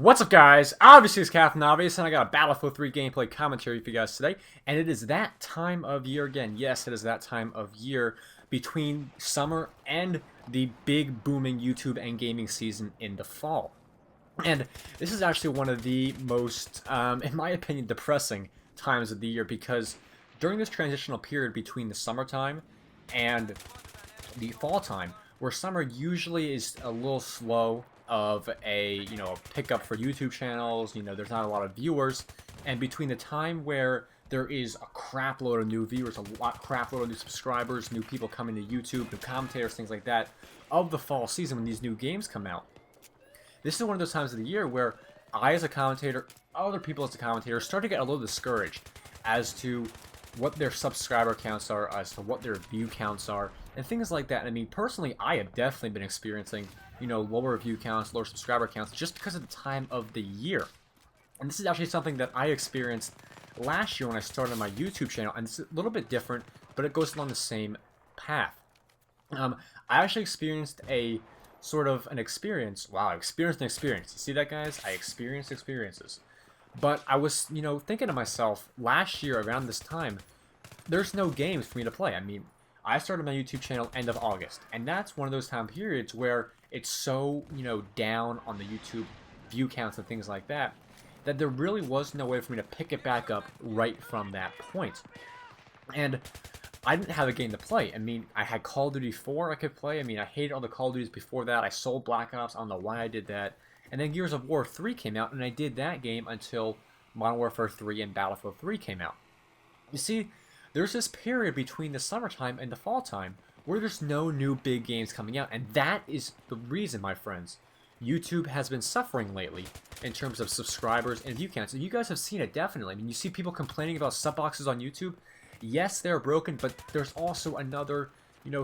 What's up, guys? Obviously, it's CaptainObviouzX, and I got a Battlefield 3 gameplay commentary for you guys today. And it is that time of year again. Yes, it is that time of year between summer and the big booming YouTube and gaming season in the fall. And this is actually one of the most, in my opinion, depressing times of the year, because during this transitional period between the summertime and the fall time, where summer usually is a little slow of a pickup for YouTube channels, there's not a lot of viewers, and between the time where there is a crap load of new viewers, crap load of new subscribers, new people coming to YouTube, new commentators, things like that, of the fall season when these new games come out. This is one of those times of the year where I, as a commentator, other people as a commentator, start to get a little discouraged as to what their subscriber counts are, as to what their view counts are, and things like that. I mean, personally, I have definitely been experiencing, lower view counts, lower subscriber counts, just because of the time of the year. And this is actually something that I experienced last year when I started my YouTube channel, and it's a little bit different, but it goes along the same path. I actually experienced a sort of an experience. Wow, I experienced an experience. You see that, guys? I experienced experiences. But I was, thinking to myself, last year around this time, there's no games for me to play. I mean, I started my YouTube channel end of August, and that's one of those time periods where it's so, down on the YouTube view counts and things like that, that there really was no way for me to pick it back up right from that point. And I didn't have a game to play. I mean, I had Call of Duty 4 I could play. I mean, I hated all the Call of Duties before that. I sold Black Ops. I don't know why I did that. And then Gears of War 3 came out, and I did that game until Modern Warfare 3 and Battlefield 3 came out. You see, there's this period between the summertime and the fall time where there's no new big games coming out, and that is the reason, my friends, YouTube has been suffering lately in terms of subscribers and view counts. And you guys have seen it, definitely. I mean, you see people complaining about sub boxes on YouTube. Yes, they're broken, but there's also another,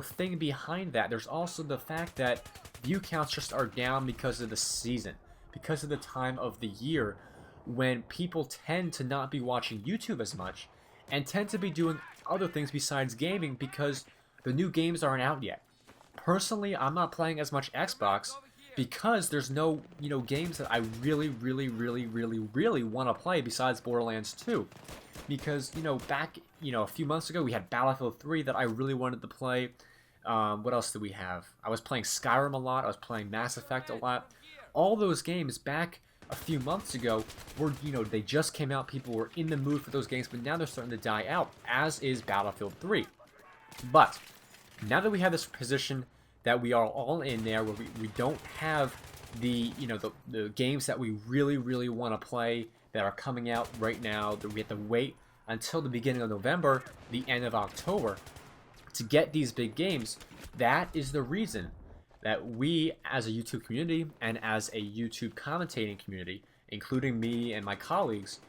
thing behind that. There's also the fact that view counts just are down because of the season, because of the time of the year when people tend to not be watching YouTube as much and tend to be doing other things besides gaming because the new games aren't out yet. Personally, I'm not playing as much Xbox because there's no, games that I really want to play besides Borderlands 2. Because, back, a few months ago, we had Battlefield 3 that I really wanted to play. What else did we have? I was playing Skyrim a lot. I was playing Mass Effect a lot. All those games back a few months ago were, they just came out. People were in the mood for those games, but now they're starting to die out, as is Battlefield 3. But now that we have this position that we are all in there, where we don't have the, the games that we really want to play that are coming out right now, that we have to wait until the beginning of November, the end of October, to get these big games. That is the reason that we, as a YouTube community and as a YouTube commentating community, including me and my colleagues,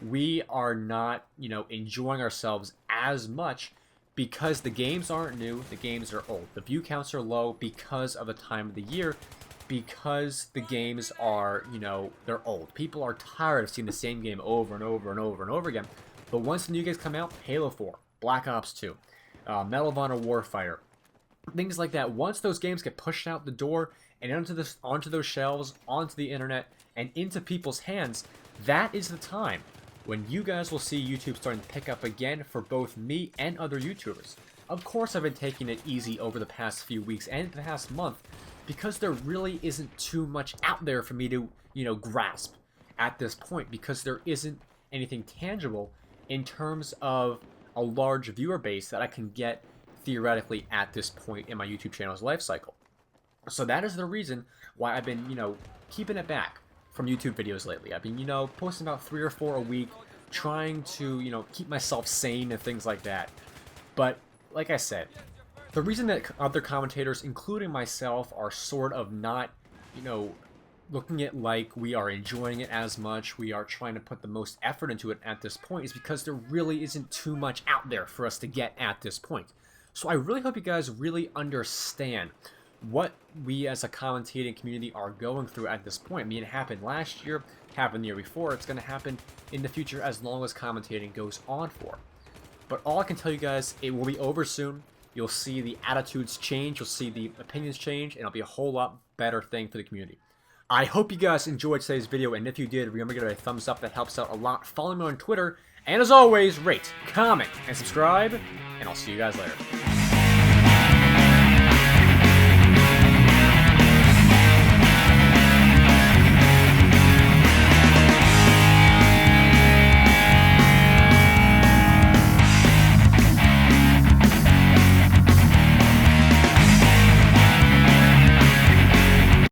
we are not, enjoying ourselves as much because the games aren't new, the games are old. The view counts are low because of the time of the year, because the games are, they're old. People are tired of seeing the same game over and over and over and over again. But once the new games come out, Halo 4, Black Ops 2, Medal of Honor Warfighter, things like that, once those games get pushed out the door and onto those shelves, onto the internet, and into people's hands, that is the time when you guys will see YouTube starting to pick up again for both me and other YouTubers. Of course, I've been taking it easy over the past few weeks and the past month because there really isn't too much out there for me to, grasp at this point, because there isn't anything tangible in terms of a large viewer base that I can get theoretically at this point in my YouTube channel's life cycle. So that is the reason why I've been, keeping it back from YouTube videos lately. I've been, posting about 3 or 4 a week, trying to, keep myself sane and things like that. But like I said, the reason that other commentators, including myself, are sort of not, looking at like we are enjoying it as much, we are trying to put the most effort into it at this point, is because there really isn't too much out there for us to get at this point. So I really hope you guys really understand what we as a commentating community are going through at this point. I mean, it happened last year, happened the year before, it's going to happen in the future as long as commentating goes on for. But all I can tell you guys, it will be over soon. You'll see the attitudes change, you'll see the opinions change, and it'll be a whole lot better thing for the community. I hope you guys enjoyed today's video, and if you did, remember to give it a thumbs up. That helps out a lot. Follow me on Twitter, and as always, rate, comment, and subscribe, and I'll see you guys later.